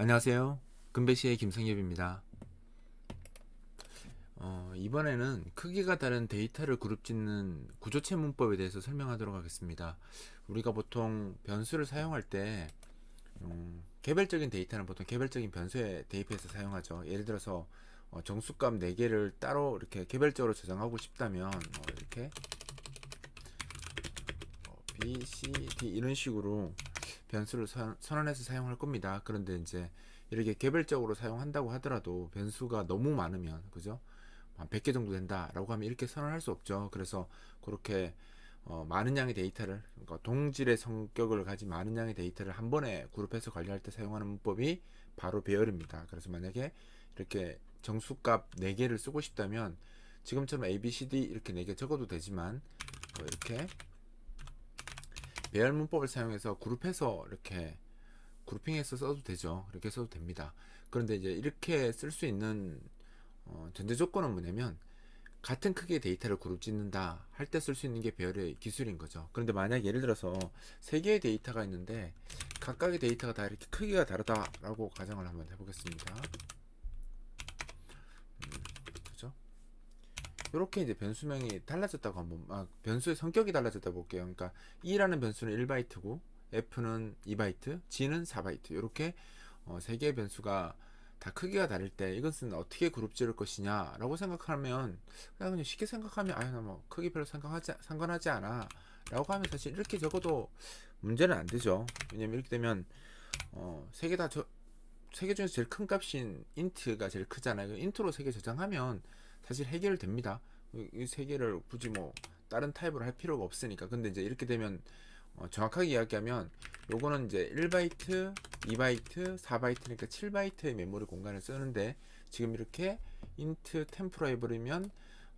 안녕하세요. 금배시의 김성엽입니다. 이번에는 크기가 다른 데이터를 그룹 짓는 구조체 문법에 대해서 설명하도록 하겠습니다. 우리가 보통 변수를 사용할 때 개별적인 데이터는 보통 개별적인 변수에 대입해서 사용하죠. 예를 들어서 정수값 4개를 따로 이렇게 개별적으로 저장하고 싶다면 이렇게 B, C, D 이런 식으로 변수를 선언해서 사용할 겁니다. 그런데 이제 이렇게 개별적으로 사용한다고 하더라도 변수가 너무 많으면, 그죠? 한 100개 정도 된다라고 하면 이렇게 선언할 수 없죠. 그래서 그렇게 많은 양의 데이터를, 그러니까 동질의 성격을 가진 많은 양의 데이터를 한 번에 그룹해서 관리할 때 사용하는 문법이 바로 배열입니다. 그래서 만약에 이렇게 정수값 4개를 쓰고 싶다면 지금처럼 A, B, C, D 이렇게 4개 적어도 되지만 이렇게 배열 문법을 사용해서 그룹해서 이렇게 그룹핑해서 써도 되죠. 이렇게 써도 됩니다. 그런데 이제 이렇게 쓸 수 있는 전제 조건은 뭐냐면 같은 크기의 데이터를 그룹 짓는다 할 때 쓸 수 있는 게 배열의 기술인 거죠. 그런데 만약 예를 들어서 세 개의 데이터가 있는데 각각의 데이터가 다 이렇게 크기가 다르다라고 가정을 한번 해보겠습니다. 그죠? 이렇게 이제 변수명이 달라졌다고 한번 변수의 성격이 달라졌다 볼게요. 그러니까 E라는 변수는 1바이트고 F는 2바이트, G는 4바이트 이렇게 세 개의 변수가 다 크기가 다를 때 이것은 어떻게 그룹 지을 것이냐라고 생각하면 그냥 쉽게 생각하면 나뭐 크기 별로 상관하지 않아 라고 하면 사실 이렇게 적어도 문제는 안 되죠. 왜냐면 이렇게 되면 세 개 중에서 제일 큰 값인 인트가 제일 크잖아요. 인트로 세 개 저장하면 사실 해결됩니다. 이 세 개를 굳이 뭐 다른 타입으로 할 필요가 없으니까. 근데 이제 이렇게 되면 정확하게 이야기하면 요거는 이제 1바이트, 2바이트, 4바이트니까 7바이트의 메모리 공간을 쓰는데 지금 이렇게 int 템프로 해버리면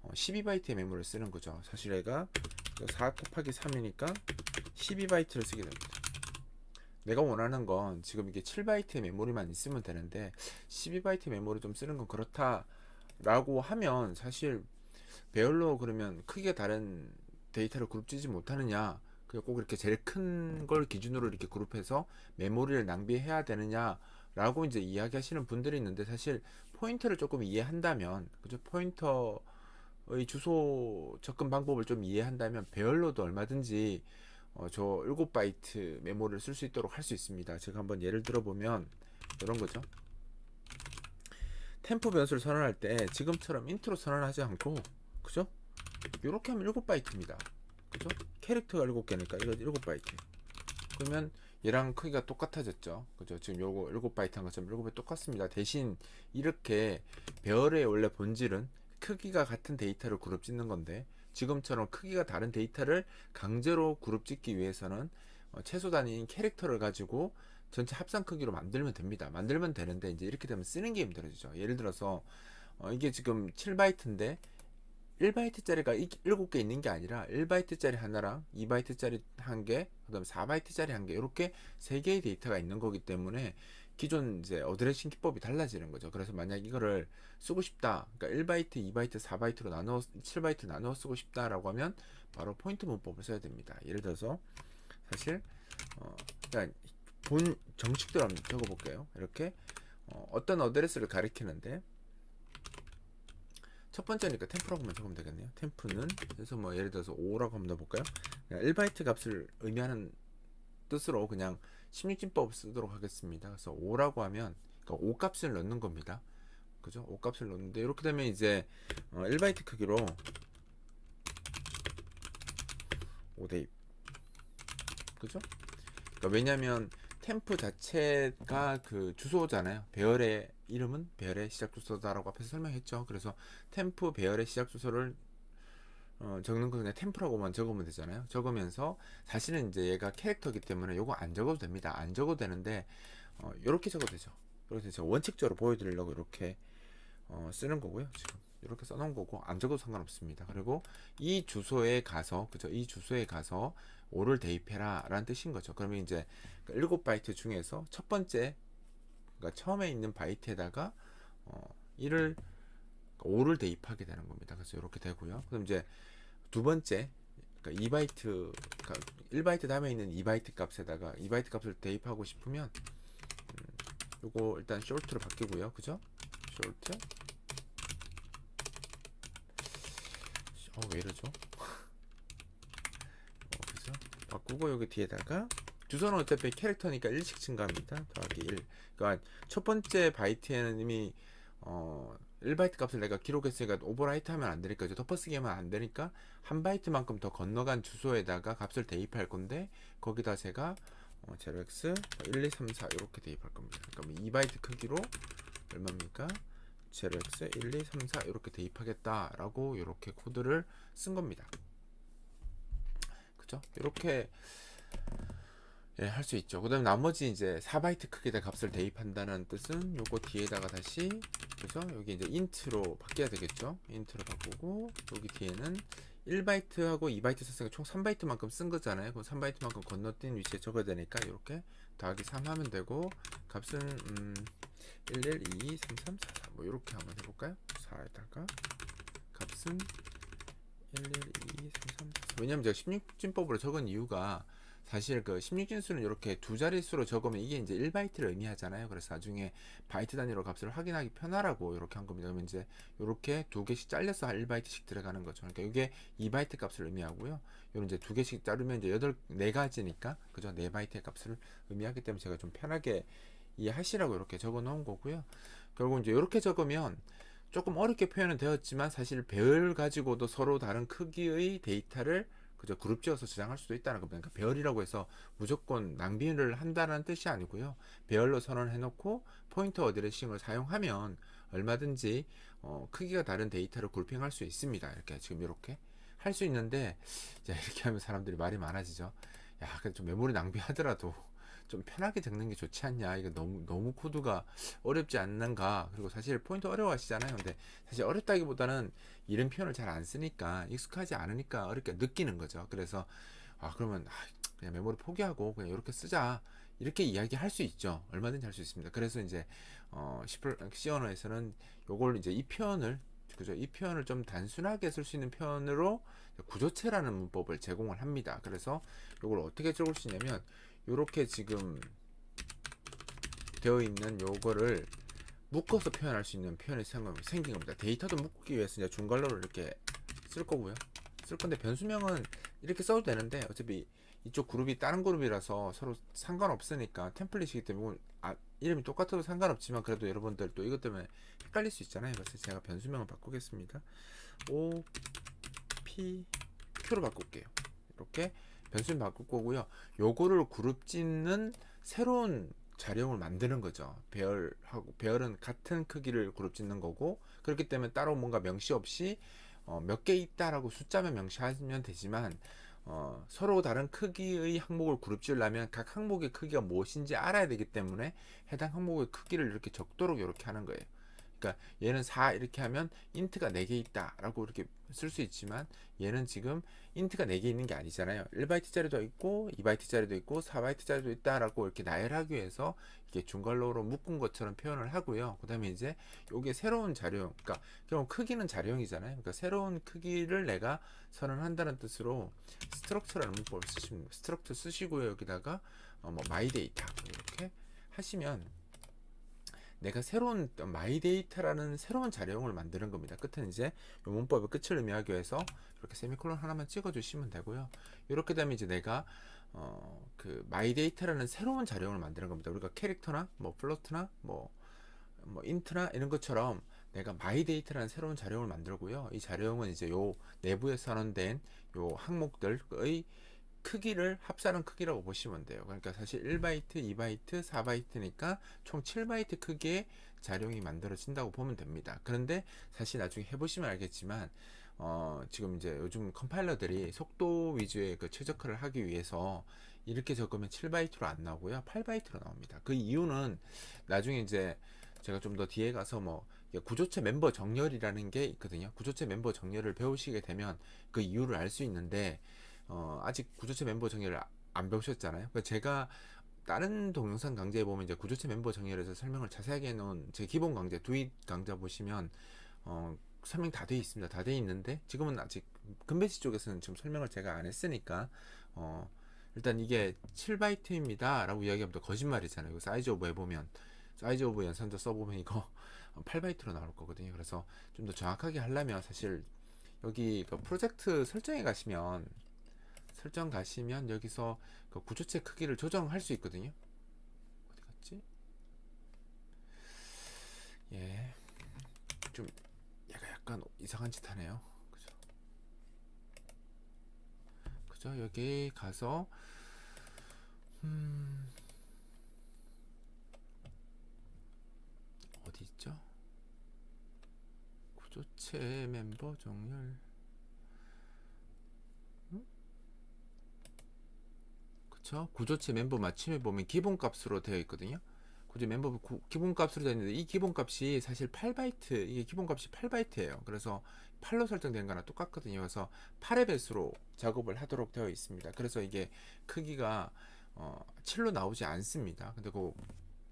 12바이트의 메모리를 쓰는 거죠. 사실 얘가 4 곱하기 3이니까 12바이트를 쓰게 됩니다. 내가 원하는 건 지금 이게 7바이트의 메모리만 있으면 되는데 12바이트 메모리 좀 쓰는 건 그렇다라고 하면 사실 배열로 그러면 크기가 다른 데이터를 그룹지지 못하느냐, 꼭 이렇게 제일 큰 걸 기준으로 이렇게 그룹해서 메모리를 낭비해야 되느냐라고 이제 이야기하시는 분들이 있는데 사실 포인터를 조금 이해한다면, 그죠? 포인터의 주소 접근 방법을 좀 이해한다면 배열로도 얼마든지 저 7바이트 메모리를 쓸 수 있도록 할 수 있습니다. 제가 한번 예를 들어보면 이런 거죠. 템포 변수를 선언할 때 지금처럼 인트로 선언하지 않고, 그죠? 이렇게 하면 7바이트입니다. 그죠? 캐릭터가 7개니까 이거 7바이트. 그러면 얘랑 크기가 똑같아졌죠. 그죠? 지금 요거 7바이트 한 것처럼 7바이트 똑같습니다. 대신 이렇게 배열의 원래 본질은 크기가 같은 데이터를 그룹 짓는 건데 지금처럼 크기가 다른 데이터를 강제로 그룹 짓기 위해서는 최소 단위인 캐릭터를 가지고 전체 합산 크기로 만들면 됩니다. 만들면 되는데 이제 이렇게 되면 쓰는 게 힘들어지죠. 예를 들어서 이게 지금 7바이트인데 1바이트짜리가 7개 있는 게 아니라 1바이트짜리 하나랑 2바이트짜리 한 개, 그 다음에 4바이트짜리 한 개, 이렇게 3개의 데이터가 있는 거기 때문에 기존 이제 어드레싱 기법이 달라지는 거죠. 그래서 만약 이거를 쓰고 싶다, 그러니까 1바이트, 2바이트, 4바이트로 나눠, 7바이트 나눠 쓰고 싶다라고 하면 바로 포인트 문법을 써야 됩니다. 예를 들어서 사실, 그러니까 본 정식대로 한번 적어볼게요. 이렇게, 어떤 어드레스를 가리키는데, 첫 번째니까 템프라고만 적으면 되겠네요. 템프는 그래서 뭐 예를 들어서 5라고 한번 넣어볼까요? 1바이트 값을 의미하는 뜻으로 그냥 16진법 쓰도록 하겠습니다. 그래서 5라고 하면 그러니까 5 값을 넣는 겁니다. 그죠? 5 값을 넣는데 이렇게 되면 이제 1바이트 크기로 5대입. 그죠? 그러니까 왜냐면 템프 자체가 그 주소잖아요. 배열의 이름은 배열의 시작 주소다라고 앞에서 설명했죠. 그래서 템프 배열의 시작 주소를 적는 거 그냥 템프라고만 적으면 되잖아요. 적으면서 사실은 이제 얘가 캐릭터이기 때문에 요거 안 적어도 됩니다. 안 적어도 되는데 요렇게 적어도 되죠. 그래서 제가 원칙적으로 보여드리려고 이렇게 쓰는 거고요. 지금 이렇게 써놓은 거고 안 적어도 상관없습니다. 그리고 이 주소에 가서, 그죠? 이 주소에 가서 5를 대입해라 라는 뜻인 거죠. 그러면 이제 7바이트 중에서 첫 번째, 그러니까 처음에 있는 바이트에다가 1을 5를 대입하게 되는 겁니다. 그래서 이렇게 되고요. 그럼 이제 두 번째, 그러니까 2바이트, 그러니까 1바이트 다음에 있는 2바이트 값에다가 2바이트 값을 대입하고 싶으면 요거 일단 short로 바뀌고요. 그죠? short. 왜 이러죠? 그죠? 바꾸고 여기 뒤에다가 주소는 어차피 캐릭터니까 1씩 증가합니다. 더하기 1. 그러니까 첫 번째 바이트에는 이미 1바이트 값을 내가 기록했으니까 오버라이트 하면 안 되니까, 이제 덮어쓰기 하면 안 되니까 한 바이트만큼 더 건너간 주소에다가 값을 대입할 건데, 거기다 제가 0x 1, 2, 3, 4 이렇게 대입할 겁니다. 그러니까 2바이트 크기로 얼마입니까? 0x 1, 2, 3, 4 이렇게 대입하겠다라고 이렇게 코드를 쓴 겁니다. 그죠? 이렇게 할 수 있죠. 그 다음에 나머지 이제 4바이트 크기의 값을 대입한다는 뜻은 요거 뒤에다가 다시, 그죠? 여기 이제 인트로 바뀌어야 되겠죠? 인트로 바꾸고, 여기 뒤에는 1바이트하고 2바이트 썼으니까 총 3바이트만큼 쓴 거잖아요. 그럼 3바이트만큼 건너뛴 위치에 적어야 되니까 이렇게 더하기 3 하면 되고, 값은 11, 2, 3, 3, 4, 4 뭐 이렇게 한번 해볼까요? 4에다가 값은 11, 2, 3, 3, 4. 왜냐면 제가 16진법으로 적은 이유가, 사실 그 16진수는 이렇게 두 자릿수로 적으면 이게 이제 1바이트를 의미하잖아요. 그래서 나중에 바이트 단위로 값을 확인하기 편하라고 이렇게 한 겁니다. 그러면 이제 이렇게 두 개씩 잘려서 1바이트씩 들어가는 거죠. 그러니까 이게 2바이트 값을 의미하고요. 이런 이제 두 개씩 자르면 이제 4가지니까, 그죠? 4바이트의 값을 의미하기 때문에 제가 좀 편하게 이해하시라고 이렇게 적어 놓은 거고요. 결국 이제 이렇게 적으면 조금 어렵게 표현은 되었지만, 사실 배열 가지고도 서로 다른 크기의 데이터를, 그저 그룹 지어서 저장할 수도 있다는 겁니다. 그러니까 배열이라고 해서 무조건 낭비를 한다는 뜻이 아니고요. 배열로 선언해 놓고 포인터 어드레싱을 사용하면 얼마든지 크기가 다른 데이터를 그룹핑할 수 있습니다. 이렇게 지금 이렇게 할 수 있는데, 자, 이렇게 하면 사람들이 말이 많아지죠. 야, 그래도 좀 메모리 낭비하더라도 좀 편하게 적는 게 좋지 않냐, 이거 너무 코드가 어렵지 않는가. 그리고 사실 포인터 어려워하시잖아요. 근데 사실 어렵다기보다는 이런 표현을 잘 안 쓰니까, 익숙하지 않으니까 어렵게 느끼는 거죠. 그래서 그러면 그냥 메모리 포기하고 그냥 이렇게 쓰자, 이렇게 이야기할 수 있죠. 얼마든지 할 수 있습니다. 그래서 이제 C 언어에서는 요걸 이제 이 표현을, 그죠? 이 표현을 좀 단순하게 쓸 수 있는 표현으로 구조체라는 문법을 제공을 합니다. 그래서 요걸 어떻게 적을 수 있냐면, 요렇게 지금 되어 있는 요거를 묶어서 표현할 수 있는 표현이 생긴 겁니다. 데이터도 묶기 위해서 이제 중괄호를 이렇게 쓸 거고요. 쓸 건데 변수명은 이렇게 써도 되는데, 어차피 이쪽 그룹이 다른 그룹이라서 서로 상관없으니까, 템플릿이기 때문에 이름이 똑같아도 상관없지만, 그래도 여러분들 또 이것 때문에 헷갈릴 수 있잖아요. 그래서 제가 변수명을 바꾸겠습니다. O, P, Q로 바꿀게요. 이렇게 변수명 바꿀 거고요. 요거를 그룹 짓는 새로운 자료를 만드는 거죠. 배열은 같은 크기를 그룹 짓는 거고, 그렇기 때문에 따로 뭔가 명시 없이 몇 개 있다라고 숫자만 명시하면 되지만, 서로 다른 크기의 항목을 그룹 지으려면 각 항목의 크기가 무엇인지 알아야 되기 때문에, 해당 항목의 크기를 이렇게 적도록 이렇게 하는 거예요. 그러니까 얘는 4 이렇게 하면 인트가 4개 있다 라고 이렇게 쓸 수 있지만, 얘는 지금 인트가 4개 있는 게 아니잖아요. 1바이트짜리도 있고 2바이트짜리도 있고 4바이트짜리도 있다 라고 이렇게 나열하기 위해서 이렇게 중괄호로 묶은 것처럼 표현을 하고요. 그 다음에 이제 요게 새로운 자료형, 그러니까 그럼 크기는 자료형이잖아요. 그러니까 새로운 크기를 내가 선언한다는 뜻으로 스트럭처라는 문법을 쓰시면, 스트럭처 쓰시고요. 여기다가 뭐 마이 데이터 이렇게 하시면, 내가 새로운 마이 데이터라는 새로운 자료형을 만드는 겁니다. 끝은 이제 이 문법의 끝을 의미하기 위해서 이렇게 세미콜론 하나만 찍어 주시면 되고요. 이렇게 되면 이제 내가 그 마이 데이터라는 새로운 자료형을 만드는 겁니다. 우리가 캐릭터나 뭐 플로트나 뭐 인트나 이런 것처럼 내가 마이 데이터라는 새로운 자료형을 만들고요. 이 자료형은 이제 요 내부에 선언된 요 항목들의 크기를 합산한 크기라고 보시면 돼요. 그러니까 사실 1바이트, 2바이트, 4바이트니까 총 7바이트 크기의 자료형이 만들어진다고 보면 됩니다. 그런데 사실 나중에 해보시면 알겠지만, 지금 이제 요즘 컴파일러들이 속도 위주의 그 최적화를 하기 위해서 이렇게 적으면 7바이트로 안 나오고요. 8바이트로 나옵니다. 그 이유는 나중에 이제 제가 좀 더 뒤에 가서 뭐 구조체 멤버 정렬이라는 게 있거든요. 구조체 멤버 정렬을 배우시게 되면 그 이유를 알 수 있는데, 아직 구조체 멤버 정렬을 안 배우셨잖아요. 그러니까 제가 다른 동영상 강좌에 보면 이제 구조체 멤버 정렬에서 설명을 자세하게 해놓은 제 기본 강좌, 두잇 강좌 보시면 설명 다 돼 있습니다. 다 돼 있는데, 지금은 아직 금배지 쪽에서는 지금 설명을 제가 안 했으니까, 일단 이게 7바이트입니다 라고 이야기하면 또 거짓말이잖아요. 사이즈 오버해 보면 사이즈 오브 연산자 써보면 이거 8바이트로 나올 거거든요. 그래서 좀 더 정확하게 하려면 사실 여기 그 프로젝트 설정에 가시면 설정 가시면 여기서 그 구조체 크기를 조정할 수 있거든요. 어디 갔지? 예, 좀 얘가 약간 이상한 짓 하네요. 그죠? 그죠? 여기 가서 어디 있죠? 구조체 멤버 정렬. 그쵸? 구조체 멤버 맞춤에 보면 기본값으로 되어 있거든요. 구조 멤버 기본값으로 되어 있는데 이 기본값이 사실 8바이트, 이게 기본값이 8바이트예요. 그래서 8로 설정된 거나 똑같거든요. 그래서 8의 배수로 작업을 하도록 되어 있습니다. 그래서 이게 크기가 7로 나오지 않습니다. 근데 그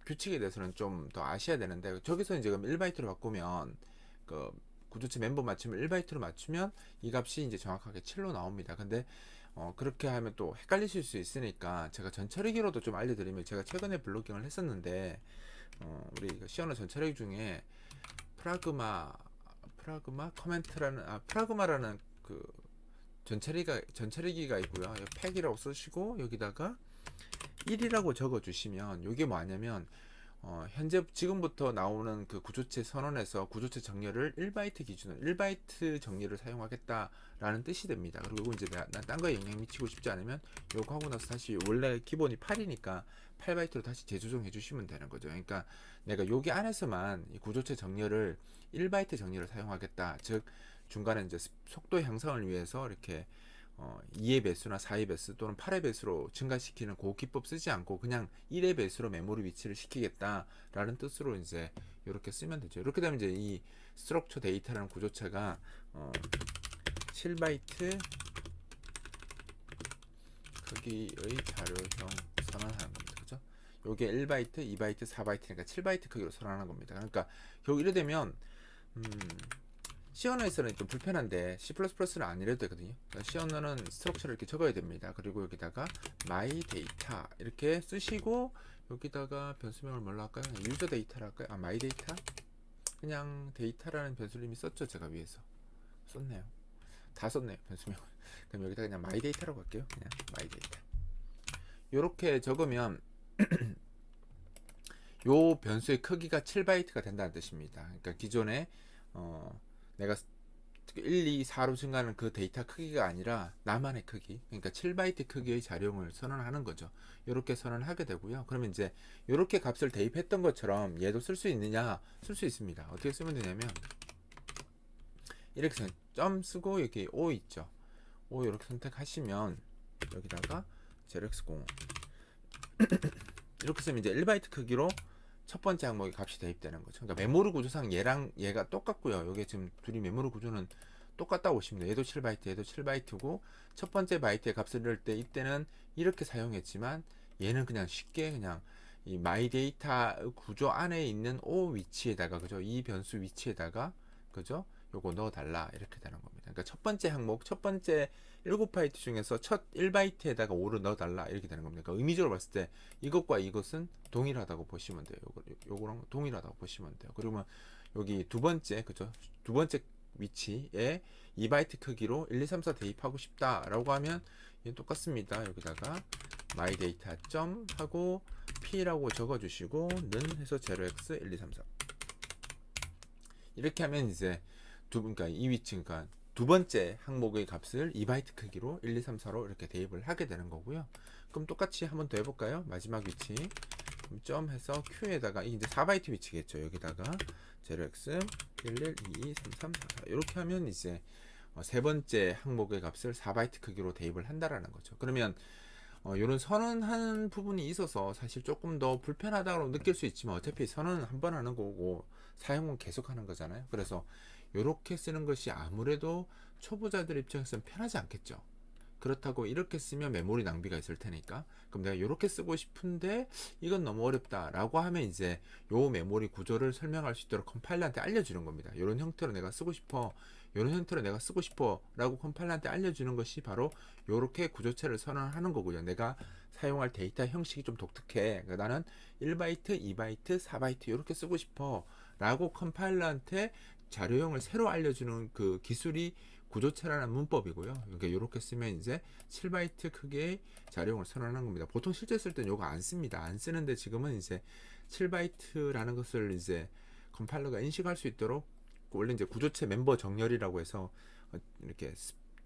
규칙에 대해서는 좀 더 아셔야 되는데, 저기서 이제 1바이트로 바꾸면 그 구조체 멤버 맞춤을 1바이트로 맞추면 이 값이 이제 정확하게 7로 나옵니다. 근데 그렇게 하면 또 헷갈리실 수 있으니까 제가 전처리기로도 좀 알려드리면, 제가 최근에 블로깅을 했었는데 우리 시언어 전처리기 중에 프라그마 커멘트라는 프라그마라는 그 전처리기가 있고요. 팩이라고 쓰시고 여기다가 1이라고 적어 주시면 이게 뭐냐면 현재 지금부터 나오는 그 구조체 선언에서 구조체 정렬을 1바이트 기준으로 1바이트 정렬을 사용하겠다라는 뜻이 됩니다. 그리고 이거 이제 딴 거에 영향 미치고 싶지 않으면 요거 하고 나서 다시 원래 기본이 8이니까 8바이트로 다시 재조정해 주시면 되는 거죠. 그러니까 내가 여기 안에서만 이 구조체 정렬을 1바이트 정렬을 사용하겠다. 즉 중간에 이제 속도 향상을 위해서 이렇게 2의 배수나 4의 배수 또는 8의 배수로 증가시키는 그 기법 쓰지 않고 그냥 1의 배수로 메모리 위치를 시키겠다라는 뜻으로 이제 이렇게 쓰면 되죠. 이렇게 되면 이제 이 스트럭처 데이터라는 구조체가 7바이트 크기의 자료형 선언하는 겁니다. 그죠? 요게 1바이트, 2바이트, 4바이트니까 7바이트 크기로 선언하는 겁니다. 그러니까 결국 이래 되면 C 언어에서는 좀 불편한데 C++는 안 이래도 되거든요. 그러니까 C 언어는 스트럭처를 이렇게 적어야 됩니다. 그리고 여기다가 my data 이렇게 쓰시고 여기다가 변수명을 뭘로 할까요? 유저 데이터로 할까요? my data? 그냥 데이터라는 변수를 이미 썼죠. 제가 위에서 썼네요. 다 썼네요. 변수명. 그럼 여기다 그냥 my data라고 할게요. 그냥 my data. 요렇게 적으면 요 변수의 크기가 7바이트가 된다는 뜻입니다. 그러니까 기존에 내가 1, 2, 4로 증가하는 그 데이터 크기가 아니라 나만의 크기, 그러니까 7바이트 크기의 자료용을 선언하는 거죠. 이렇게 선언하게 되고요. 그러면 이제 이렇게 값을 대입했던 것처럼 얘도 쓸 수 있느냐? 쓸 수 있습니다. 어떻게 쓰면 되냐면 이렇게 점 쓰고 여기 O 있죠. O 이렇게 선택하시면 여기다가 제렉스0 이렇게 쓰면 이제 1바이트 크기로 첫 번째 항목의 값이 대입되는 거죠. 그러니까 메모리 구조상 얘랑 얘가 똑같고요. 여기 지금 둘이 메모리 구조는 똑같다고 보시면 돼요. 얘도 7바이트, 얘도 7바이트고 첫 번째 바이트의 값을 넣을 때 이때는 이렇게 사용했지만 얘는 그냥 쉽게 그냥 이 마이 데이터 구조 안에 있는 O 위치에다가 그죠? 이 변수 위치에다가 그죠? 요거 넣어달라 이렇게 되는 겁니다. 그러니까 첫 번째 항목, 첫 번째 7바이트 중에서 첫 1바이트에다가 5를 넣어달라 이렇게 되는 겁니다. 그러니까 의미적으로 봤을 때 이것과 이것은 동일하다고 보시면 돼요. 요거랑 동일하다고 보시면 돼요. 그러면 여기 두 번째 그죠? 두 번째 위치에 2바이트 크기로 1, 2, 3, 4 대입하고 싶다라고 하면 얘는 똑같습니다. 여기다가 my data 점 하고 p라고 적어주시고 는 해서 0x 1, 2, 3, 4 이렇게 하면 이제 그러니까 이 위치, 그러니까 두 번째 항목의 값을 2바이트 크기로 1, 2, 3, 4로 이렇게 대입을 하게 되는 거고요. 그럼 똑같이 한번 더 해볼까요? 마지막 위치 점 해서 Q에다가 이게 이제 4바이트 위치겠죠. 여기다가 0x 11 22 33 44 이렇게 하면 이제 세 번째 항목의 값을 4바이트 크기로 대입을 한다라는 거죠. 그러면 이런 선언하는 부분이 있어서 사실 조금 더 불편하다고 느낄 수 있지만 어차피 선언은 한 번 하는 거고 사용은 계속 하는 거잖아요. 그래서 이렇게 쓰는 것이 아무래도 초보자들 입장에서는 편하지 않겠죠. 그렇다고 이렇게 쓰면 메모리 낭비가 있을 테니까, 그럼 내가 이렇게 쓰고 싶은데 이건 너무 어렵다 라고 하면 이제 요 메모리 구조를 설명할 수 있도록 컴파일러한테 알려주는 겁니다. 이런 형태로 내가 쓰고 싶어, 이런 형태로 내가 쓰고 싶어 라고 컴파일러한테 알려주는 것이 바로 이렇게 구조체를 선언하는 거고요. 내가 사용할 데이터 형식이 좀 독특해. 그러니까 나는 1바이트, 2바이트, 4바이트 이렇게 쓰고 싶어 라고 컴파일러한테 자료형을 새로 알려주는 그 기술이 구조체라는 문법이고요. 그러니까 이렇게 쓰면 이제 7바이트 크기의 자료형을 선언하는 겁니다. 보통 실제 쓸 때는 이거 안 씁니다. 안 쓰는데 지금은 이제 7바이트라는 것을 이제 컴파일러가 인식할 수 있도록 원래 이제 구조체 멤버 정렬이라고 해서 이렇게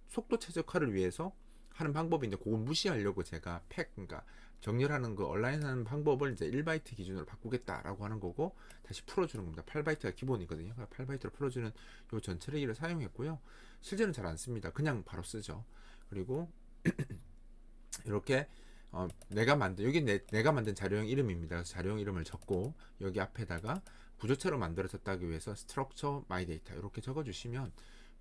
속도 최적화를 위해서 하는 방법인데 그걸 무시하려고 제가 그러니까 정렬하는 거 온라인 하는 방법을 이제 1바이트 기준으로 바꾸겠다라고 하는 거고 다시 풀어주는 겁니다. 8바이트가 기본이거든요. 8바이트로 풀어주는 요 전체레기를 사용했고요. 실제는 잘 안 씁니다. 그냥 바로 쓰죠. 그리고 이렇게 내가 만든 여기 내가 만든 자료형 이름입니다. 그래서 자료형 이름을 적고 여기 앞에다가 구조체로 만들어졌다기 위해서 structure my data 이렇게 적어주시면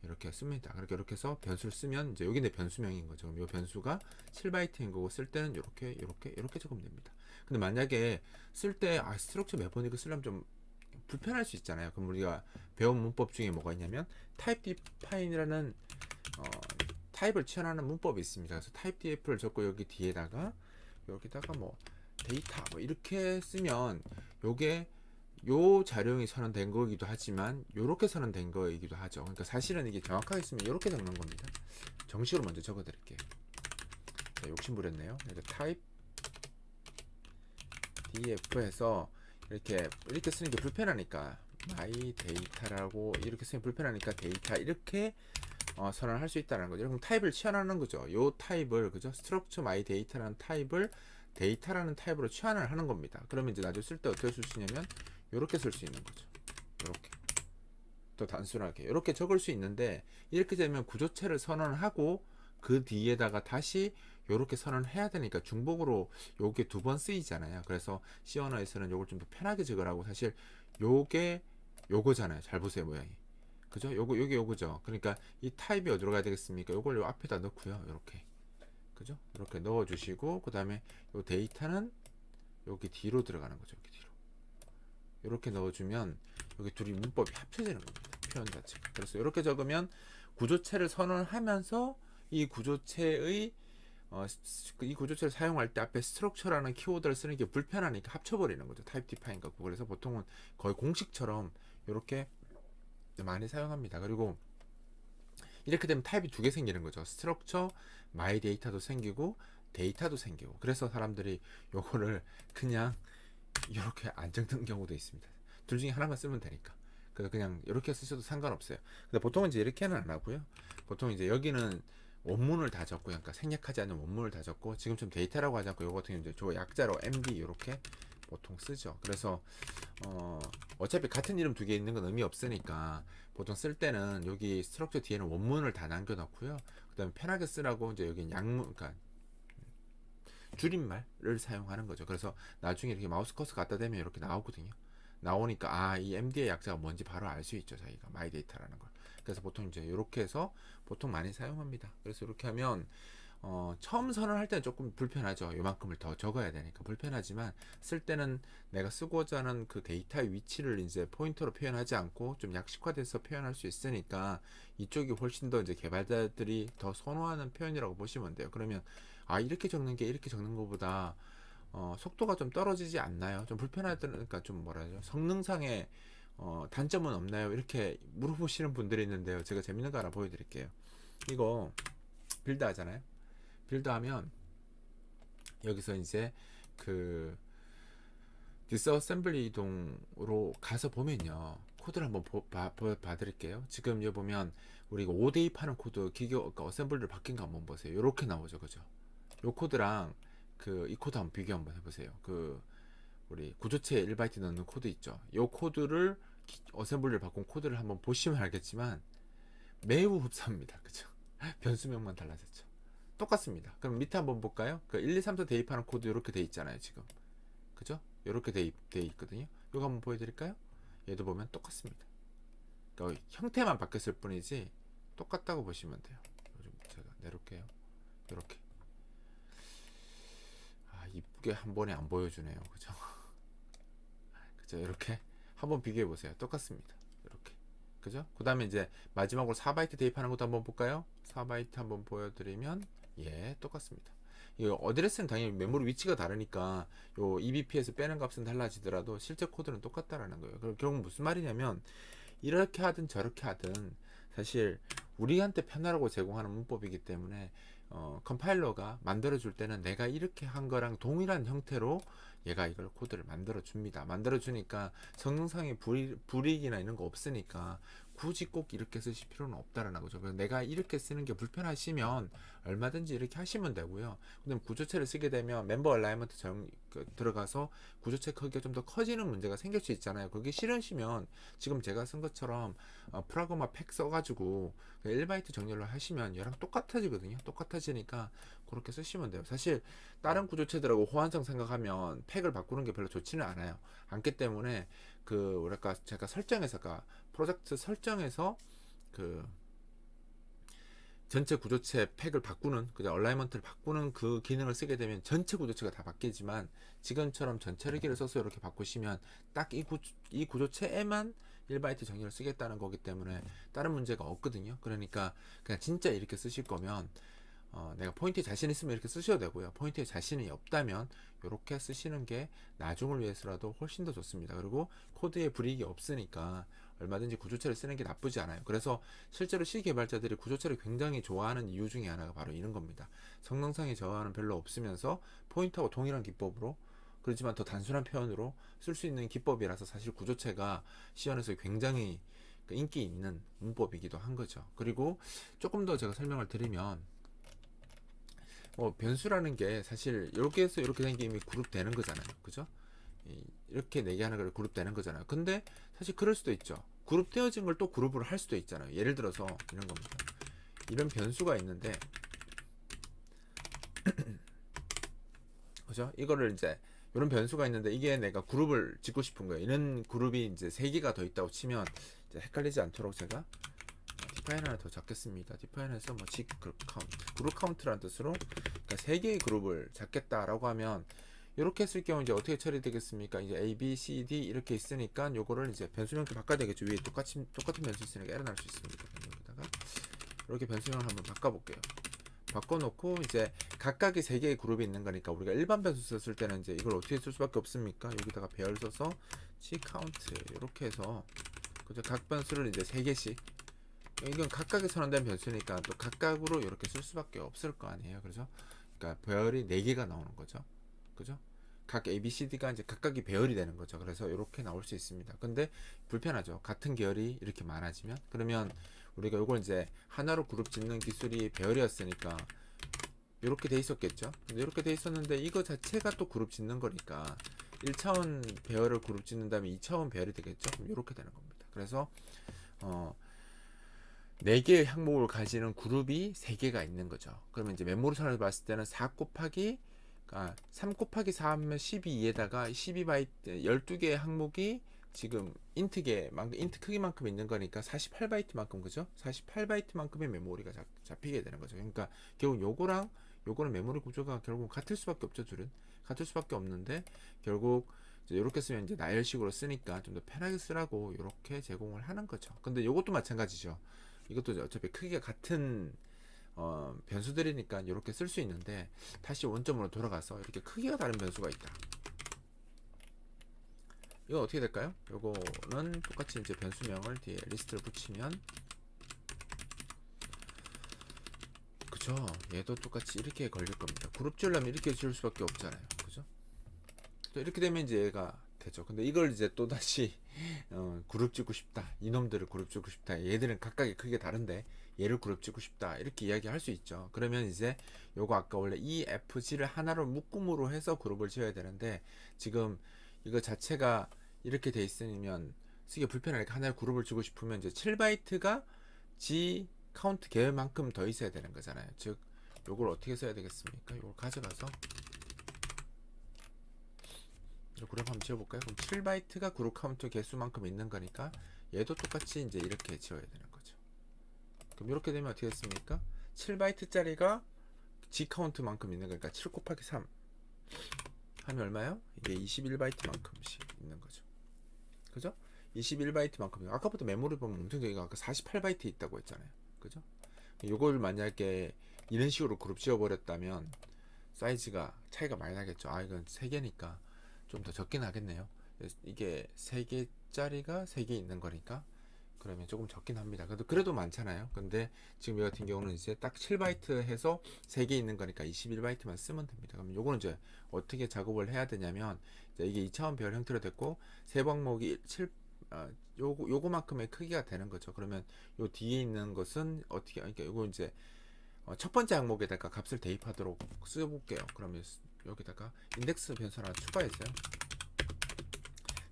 이렇게 씁니다. 그렇게 이렇게 해서 변수를 쓰면 이제 여기 내 변수명인 거죠. 그럼 이 변수가 7바이트인 거고 쓸 때는 이렇게 적으면 됩니다. 근데 만약에 쓸 때 스트럭처 매번 이거 쓰려면 좀 불편할 수 있잖아요. 그럼 우리가 배운 문법 중에 뭐가 있냐면 type define이라는 타입을 취하는 문법이 있습니다. 그래서 type def를 적고 여기 뒤에다가 여기다가 뭐 데이터 뭐 이렇게 쓰면 요게 요 자료형이 선언된 거이기도 하지만 요렇게 선언된 거이기도 하죠. 그러니까 사실은 이게 정확하게 쓰면 요렇게 적는 겁니다. 정식으로 먼저 적어 드릴게요. 욕심 부렸네요. 그러니까 type df에서 이렇게 쓰는 게 불편하니까 my data라고 이렇게 쓰면 불편하니까 데이터 이렇게 선언할 수 있다는 거죠. 그럼 타입을 취한하는 거죠. 요 타입을 그죠? structure my data라는 타입을 데이터라는 타입으로 취한을 하는 겁니다. 그러면 이제 나중에 쓸 때 어떻게 쓸 수 있냐면 이렇게 쓸 수 있는 거죠. 이렇게 더 단순하게 이렇게 적을 수 있는데 이렇게 되면 구조체를 선언하고 그 뒤에다가 다시 이렇게 선언해야 되니까 중복으로 요게 두 번 쓰이잖아요. 그래서 C 언어에서는 요걸 좀 더 편하게 적으라고 사실 요게 요거잖아요. 잘 보세요 모양이. 그죠? 요게 요거죠. 그러니까 이 타입이 어디로 가야 되겠습니까? 요걸 요 앞에다 넣고요. 이렇게. 그죠? 이렇게 넣어 주시고 그다음에 요 데이터는 여기 뒤로 들어가는 거죠. 여기 뒤로. 이렇게 넣어주면 여기 둘이 문법이 합쳐지는 겁니다. 표현 자체가. 그래서 이렇게 적으면 구조체를 선언하면서 이 구조체의 이 구조체를 사용할 때 앞에 스트럭처라는 키워드를 쓰는 게 불편하니까 합쳐버리는 거죠. 타입 디파인 갖고. 그래서 보통은 거의 공식처럼 이렇게 많이 사용합니다. 그리고 이렇게 되면 타입이 두 개 생기는 거죠. 스트럭처, 마이 데이터도 생기고 데이터도 생기고. 그래서 사람들이 요거를 그냥 이렇게 안 적는 경우도 있습니다. 둘 중에 하나만 쓰면 되니까. 그래서 그냥 이렇게 쓰셔도 상관없어요. 근데 보통은 이제 이렇게는 안 하고요. 보통 이제 여기는 원문을 다 적고, 그러니까 생략하지 않는 원문을 다 적고, 지금처럼 데이터라고 하지 않고, 요거 같은 경우는 이제 저 약자로 MD 이렇게 보통 쓰죠. 그래서 어차피 같은 이름 두 개 있는 건 의미 없으니까 보통 쓸 때는 여기 스트럭처 뒤에는 원문을 다 남겨놓고요. 그다음에 편하게 쓰라고 이제 여기 양문, 그러니까 줄임말을 사용하는 거죠. 그래서 나중에 이렇게 마우스 커서 갖다 대면 이렇게 나오거든요. 나오니까 이 MD의 약자가 뭔지 바로 알 수 있죠. 자기가 마이 데이터라는 걸. 그래서 보통 이제 이렇게 해서 보통 많이 사용합니다. 그래서 이렇게 하면 처음 선언할 때는 조금 불편하죠. 요만큼을 더 적어야 되니까 불편하지만 쓸 때는 내가 쓰고자 하는 그 데이터의 위치를 이제 포인터로 표현하지 않고 좀 약식화돼서 표현할 수 있으니까 이쪽이 훨씬 더 이제 개발자들이 더 선호하는 표현이라고 보시면 돼요. 그러면 이렇게 적는 게 이렇게 적는 것보다 속도가 좀 떨어지지 않나요? 좀 불편하다니까 좀 뭐라 하죠? 성능상의 단점은 없나요? 이렇게 물어보시는 분들이 있는데요. 제가 재밌는 거 하나 보여드릴게요. 이거 빌드 하잖아요. 빌드 하면 여기서 이제 그 디스어셈블리 이동으로 가서 보면요. 코드를 한번 봐드릴게요. 지금 여기 보면 우리가 5대입 하는 코드 기교 그러니까 어셈블리를 바뀐 거 한번 보세요. 이렇게 나오죠. 그죠? 요 코드랑 이 코드 한번 비교 한번 해보세요. 우리 구조체에 1바이트 넣는 코드 있죠. 요 코드를 어셈블리를 바꾼 코드를 한번 보시면 알겠지만 매우 흡사합니다. 그죠? 변수명만 달라졌죠. 똑같습니다. 그럼 밑에 한번 볼까요? 1, 2, 3, 4 대입하는 코드 이렇게 돼 있잖아요. 지금. 그죠? 이렇게 돼 있거든요. 이거 한번 보여드릴까요? 얘도 보면 똑같습니다. 그러니까 형태만 바뀌었을 뿐이지 똑같다고 보시면 돼요. 좀 제가 내려올게요. 이렇게. 이쁘게 한 번에 안 보여주네요. 그죠? 그죠? 이렇게 한번 비교해 보세요. 똑같습니다. 이렇게. 그죠? 그 다음에 이제 마지막으로 4바이트 대입하는 것도 한번 볼까요? 4바이트 한번 보여드리면 똑같습니다. 이 어드레스는 당연히 메모리 위치가 다르니까 요 EBP에서 빼는 값은 달라지더라도 실제 코드는 똑같다라는 거예요. 그럼 결국 무슨 말이냐면 이렇게 하든 저렇게 하든 사실 우리한테 편하라고 제공하는 문법이기 때문에 컴파일러가 만들어 줄 때는 내가 이렇게 한 거랑 동일한 형태로 얘가 이걸 코드를 만들어 줍니다. 만들어 주니까 성능상의 불이익이나 이런 거 없으니까 굳이 꼭 이렇게 쓰실 필요는 없다라는 거죠. 그래서 내가 이렇게 쓰는 게 불편하시면 얼마든지 이렇게 하시면 되고요. 근데 구조체를 쓰게 되면 멤버 얼라이먼트 들어가서 구조체 크기가 좀 더 커지는 문제가 생길 수 있잖아요. 그게 싫으시면 지금 제가 쓴 것처럼 프라그마 팩 써가지고 1바이트 정렬로 하시면 얘랑 똑같아지거든요. 똑같아지니까 그렇게 쓰시면 돼요. 사실 다른 구조체들하고 호환성 생각하면 팩을 바꾸는 게 별로 좋지는 않아요. 않기 때문에 그 뭐랄까 제가 설정에서가 프로젝트 설정에서 그 전체 구조체 팩을 바꾸는 그냥 얼라이먼트를 바꾸는 그 기능을 쓰게 되면 전체 구조체가 다 바뀌지만 지금처럼 전체르기를 써서 이렇게 바꾸시면 딱 이 구조체에만 1바이트 정의를 쓰겠다는 거기 때문에 다른 문제가 없거든요. 그러니까 그냥 진짜 이렇게 쓰실 거면 내가 포인트에 자신 있으면 이렇게 쓰셔도 되고요. 포인트에 자신이 없다면 이렇게 쓰시는 게 나중을 위해서라도 훨씬 더 좋습니다. 그리고 코드에 불이익이 없으니까 얼마든지 구조체를 쓰는 게 나쁘지 않아요. 그래서 실제로 C 개발자들이 구조체를 굉장히 좋아하는 이유 중에 하나가 바로 이런 겁니다. 성능상의 저하는 별로 없으면서 포인트하고 동일한 기법으로 그렇지만 더 단순한 표현으로 쓸 수 있는 기법이라서 사실 구조체가 C원에서 굉장히 인기 있는 문법이기도 한 거죠. 그리고 조금 더 제가 설명을 드리면 변수라는 게 사실 이렇게 해서 이렇게 된 게 이미 그룹 되는 거잖아요. 그죠? 이렇게 네 개 하는 걸 그룹 되는 거잖아요. 근데 사실 그럴 수도 있죠. 그룹 되어진 걸 또 그룹으로 할 수도 있잖아요. 예를 들어서 이런 겁니다. 이런 변수가 있는데 그죠? 이거를 이제 이런 변수가 있는데 이게 내가 그룹을 짓고 싶은 거예요. 이런 그룹이 이제 세 개가 더 있다고 치면 이제 헷갈리지 않도록 제가 디파인 하나 더 잡겠습니다. 디파인에서 뭐 G 그룹 카운트라는 뜻으로 그러니까 세 개의 그룹을 잡겠다라고 하면 이렇게 했을 경우 이제 어떻게 처리되겠습니까? 이제 A, B, C, D 이렇게 있으니까 요거를 이제 변수명도 바꿔야 되겠죠. 위에 똑같은 변수 있으니까 에러 날 수 있습니다. 여기다가 이렇게 변수명을 한번 바꿔볼게요. 바꿔놓고 이제 각각의 세 개의 그룹이 있는 거니까 우리가 일반 변수 썼을 때는 이제 이걸 어떻게 쓸 수밖에 없습니까? 여기다가 배열 써서 C 카운트 이렇게 해서 그죠? 각 변수를 이제 세 개씩 이건 각각의 선언된 변수니까 또 각각으로 이렇게 쓸 수밖에 없을 거 아니에요. 그죠? 그러니까 배열이 4개가 나오는 거죠. 그죠? 각 A, B, C, D가 이제 각각이 배열이 되는 거죠. 그래서 이렇게 나올 수 있습니다. 근데 불편하죠. 같은 계열이 이렇게 많아지면. 그러면 우리가 이걸 이제 하나로 그룹 짓는 기술이 배열이었으니까 이렇게 돼 있었겠죠. 근데 이렇게 돼 있었는데 이거 자체가 또 그룹 짓는 거니까 1차원 배열을 그룹 짓는 다음에 2차원 배열이 되겠죠. 그럼 이렇게 되는 겁니다. 그래서 4개의 항목을 가지는 그룹이 3개가 있는 거죠. 그러면 이제 메모리선을 봤을 때는 4 곱하기 3 곱하기 4 하면 12에다가 12바이트 12개의 항목이 지금 인트 크기만큼 있는 거니까 48바이트만큼 그죠? 48바이트만큼의 메모리가 잡히게 되는 거죠. 그러니까 결국 요거는 메모리 구조가 결국 같을 수밖에 없죠. 둘은 같을 수밖에 없는데 결국 이렇게 쓰면 이제 나열식으로 쓰니까 좀 더 편하게 쓰라고 이렇게 제공을 하는 거죠. 근데 요것도 마찬가지죠. 이것도 어차피 크기가 같은 변수들이니까 이렇게 쓸 수 있는데 다시 원점으로 돌아가서 이렇게 크기가 다른 변수가 있다. 이건 어떻게 될까요? 요거는 똑같이 이제 변수명을 뒤에 리스트를 붙이면 그죠? 얘도 똑같이 이렇게 걸릴 겁니다. 그룹 지으려면 이렇게 지을 수밖에 없잖아요. 그죠? 이렇게 되면 이제 얘가 되죠. 근데 이걸 이제 또 다시 그룹 짓고 싶다. 이놈들을 그룹 짓고 싶다. 얘들은 각각의 크기가 다른데 얘를 그룹 짓고 싶다. 이렇게 이야기할 수 있죠. 그러면 이제 요거 아까 원래 E, F, G를 하나로 묶음으로 해서 그룹을 지어야 되는데 지금 이거 자체가 이렇게 돼 있으면 쓰기 불편하니까 하나의 그룹을 주고 싶으면 이제 7바이트가 G 카운트 계열만큼 더 있어야 되는 거잖아요. 즉 요걸 어떻게 써야 되겠습니까? 요걸 가져가서 그룹 한번 지어볼까요? 그럼 7바이트가 그룹 카운트 개수만큼 있는 거니까 얘도 똑같이 이제 이렇게 지어야 되는 거죠. 그럼 이렇게 되면 어떻게 됐습니까? 7바이트짜리가 G 카운트만큼 있는 거니까 7 곱하기 3 하면 얼마요? 이게 21바이트만큼씩 있는 거죠. 그죠? 21바이트만큼. 아까부터 메모리 보면 엄청 저기가 아까 48바이트 있다고 했잖아요. 그죠? 요걸 만약에 이런 식으로 그룹 지어버렸다면 사이즈가 차이가 많이 나겠죠. 아, 이건 3개니까 좀 더 적긴 하겠네요. 이게 3개짜리가 3개 있는 거니까 그러면 조금 적긴 합니다. 그래도 많잖아요. 근데 지금 이 같은 경우는 이제 딱 7바이트 해서 3개 있는 거니까 21바이트만 쓰면 됩니다. 그럼 요거는 이제 어떻게 작업을 해야 되냐면, 이게 2차원 배열 형태로 됐고 세 방목이 7 요거만큼의 크기가 되는 거죠. 그러면 요 뒤에 있는 것은 어떻게, 그러니까 요거 이제 첫 번째 항목에다가 값을 대입하도록 써볼게요. 그러면 여기다가 인덱스 변수 하나 추가했어요.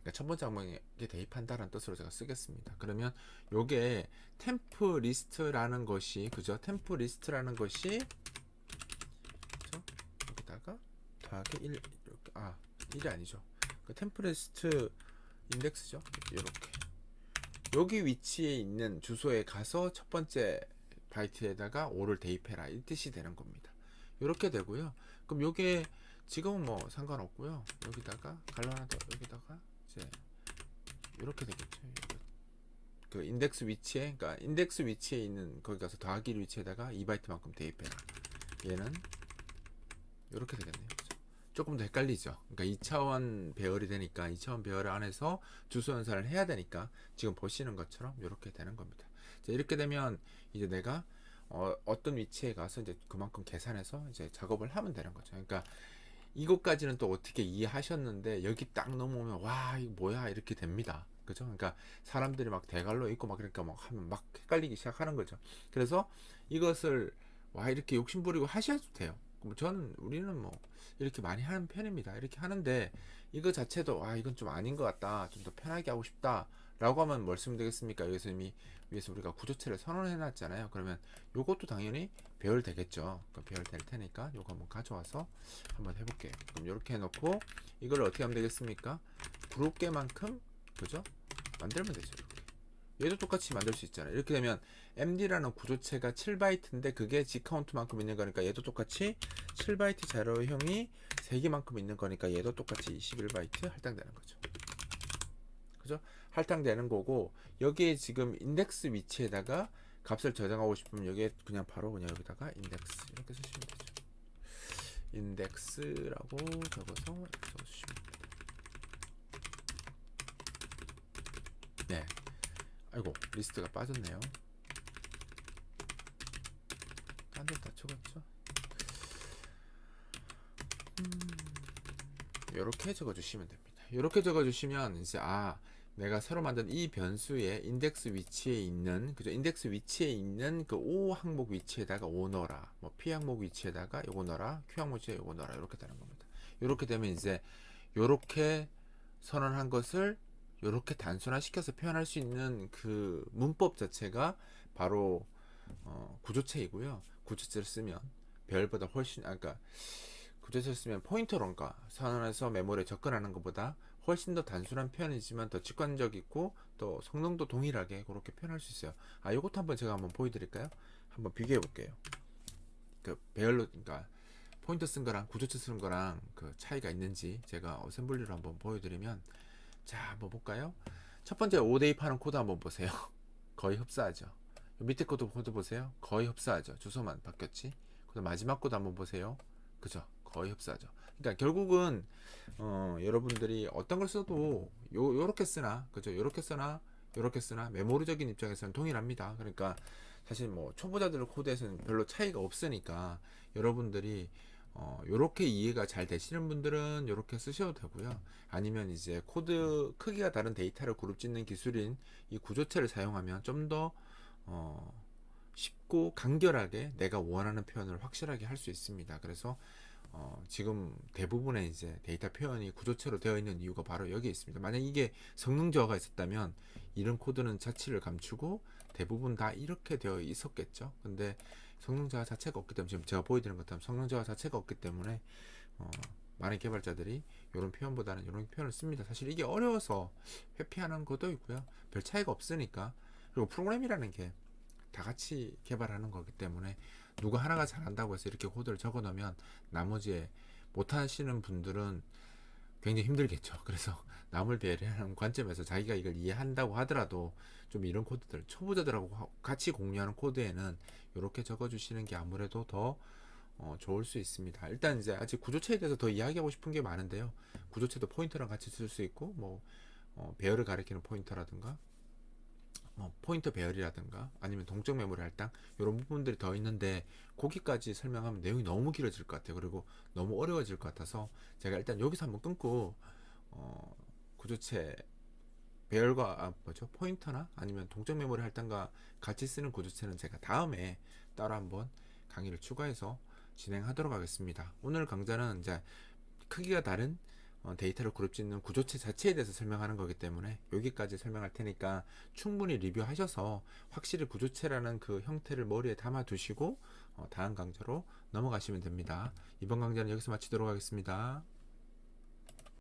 그러니까 첫 번째 항목에 대입한다는 뜻으로 제가 쓰겠습니다. 그러면 요게 템프 리스트라는 것이, 그죠? 템프 리스트라는 것이, 그죠? 여기다가 더하기 1 이렇게, 1이 아니죠. 그 템프 리스트 인덱스죠. 이렇게 여기 위치에 있는 주소에 가서 첫 번째 바이트에다가 5를 대입해라, 이 뜻이 되는 겁니다. 이렇게 되고요. 그럼 요게 지금은 뭐 상관없고요. 여기다가 갈로 하나 더, 여기다가 이제 이렇게 되겠죠. 그 인덱스 위치에, 그러니까 인덱스 위치에 있는 거기 가서 더하기 위치에다가 2바이트만큼 대입해라. 얘는 이렇게 되겠네요. 그죠? 조금 더 헷갈리죠. 그러니까 2차원 배열이 되니까 2차원 배열 안에서 주소 연산을 해야 되니까 지금 보시는 것처럼 이렇게 되는 겁니다. 자, 이렇게 되면 이제 내가 어떤 위치에 가서 이제 그만큼 계산해서 이제 작업을 하면 되는 거죠. 그러니까 이것까지는 또 어떻게 이해하셨는데 여기 딱 넘어오면 와 이거 뭐야 이렇게 됩니다. 그죠? 그러니까 사람들이 막 대갈로 있고 막 그러니까 막 하면 막 헷갈리기 시작하는 거죠. 그래서 이것을 와 이렇게 욕심부리고 하셔도 돼요. 우리는 뭐 이렇게 많이 하는 편입니다. 이렇게 하는데 이거 자체도 이건 좀 아닌 것 같다, 좀 더 편하게 하고 싶다 라고 하면 말씀드리겠습니까? 여기서 이미 위에서 우리가 구조체를 선언해 놨잖아요. 그러면 요것도 당연히 배열 되겠죠. 배열 될 테니까 요거 한번 가져와서 한번 해볼게요. 그럼 이렇게 해놓고 이걸 어떻게 하면 되겠습니까? 그룹 개만큼, 그죠? 만들면 되죠. 이렇게. 얘도 똑같이 만들 수 있잖아요. 이렇게 되면 MD라는 구조체가 7바이트인데 그게 G카운트만큼 있는 거니까 얘도 똑같이 7바이트 자료형이 3개만큼 있는 거니까 얘도 똑같이 21바이트 할당되는 거죠. 그죠? 할당되는 거고, 여기에 지금 인덱스 위치에다가 값을 저장하고 싶으면 여기에 그냥 바로 그냥 여기다가 인덱스 이렇게 쓰시면 되죠. 인덱스라고 적어서 이렇게 적어주시면 됩니다. 네. 아이고, 리스트가 빠졌네요. 딴 데 다 적었죠? 이렇게 적어주시면 됩니다. 이렇게 적어주시면 이제 내가 새로 만든 이 변수의 인덱스 위치에 있는, 그죠? 인덱스 위치에 있는 그 O 항목 위치에다가 O 넣어라, 뭐 P 항목 위치에다가 요거 넣어라, Q 항목 위치에 요거 넣어라, 이렇게 되는 겁니다. 이렇게 되면 이제 요렇게 선언한 것을 요렇게 단순화시켜서 표현할 수 있는 그 문법 자체가 바로 구조체이고요. 구조체를 쓰면 별보다 훨씬, 그러니까 구조체를 쓰면 포인터론과 선언해서 메모리에 접근하는 것보다 훨씬 더 단순한 표현이지만 더 직관적이고 또 성능도 동일하게 그렇게 표현할 수 있어요. 요것도 한번 제가 한번 보여드릴까요? 한번 비교해 볼게요. 그 배열로, 그러니까 포인터 쓴 거랑 구조체 쓴 거랑 그 차이가 있는지 제가 어셈블리로 한번 보여드리면, 자 한번 볼까요? 첫 번째 5대입 하는 코드 한번 보세요. 거의 흡사하죠. 밑에 코드 보세요. 거의 흡사하죠. 주소만 바뀌었지. 그다음 마지막 코드 한번 보세요. 그죠? 거의 흡사하죠. 그러니까 결국은 여러분들이 어떤 걸 써도 요렇게 쓰나, 그죠? 요렇게 쓰나 요렇게 쓰나 메모리적인 입장에서는 동일합니다. 그러니까 사실 뭐 초보자들 코드에서는 별로 차이가 없으니까 여러분들이 요렇게 이해가 잘 되시는 분들은 요렇게 쓰셔도 되고요. 아니면 이제 코드 크기가 다른 데이터를 그룹 짓는 기술인 이 구조체를 사용하면 좀 더 쉽고 간결하게 내가 원하는 표현을 확실하게 할 수 있습니다. 그래서 지금 대부분의 이제 데이터 표현이 구조체로 되어 있는 이유가 바로 여기에 있습니다. 만약 이게 성능 저하가 있었다면 이런 코드는 자취를 감추고 대부분 다 이렇게 되어 있었겠죠. 근데 성능 저하 자체가 없기 때문에, 지금 제가 보여드리는 것처럼 성능 저하 자체가 없기 때문에 많은 개발자들이 이런 표현보다는 이런 표현을 씁니다. 사실 이게 어려워서 회피하는 것도 있고요. 별 차이가 없으니까. 그리고 프로그램이라는 게 다 같이 개발하는 거기 때문에 누구 하나가 잘한다고 해서 이렇게 코드를 적어 놓으면 나머지 못 하시는 분들은 굉장히 힘들겠죠. 그래서 남을 배려하는 관점에서 자기가 이걸 이해한다고 하더라도 좀 이런 코드들, 초보자들하고 같이 공유하는 코드에는 이렇게 적어 주시는 게 아무래도 더 좋을 수 있습니다. 일단 이제 아직 구조체에 대해서 더 이야기하고 싶은 게 많은데요. 구조체도 포인터랑 같이 쓸 수 있고 뭐 배열을 가리키는 포인터라든가 포인터 배열이라든가 아니면 동적 메모리 할당 이런 부분들이 더 있는데 거기까지 설명하면 내용이 너무 길어질 것 같아요. 그리고 너무 어려워질 것 같아서 제가 일단 여기서 한번 끊고 구조체 배열과 뭐죠 포인터나 아니면 동적 메모리 할당과 같이 쓰는 구조체는 제가 다음에 따로 한번 강의를 추가해서 진행하도록 하겠습니다. 오늘 강좌는 이제 크기가 다른 데이터를 그룹 짓는 구조체 자체에 대해서 설명하는 거기 때문에 여기까지 설명할 테니까 충분히 리뷰하셔서 확실히 구조체라는 그 형태를 머리에 담아 두시고 다음 강좌로 넘어가시면 됩니다. 이번 강좌는 여기서 마치도록 하겠습니다.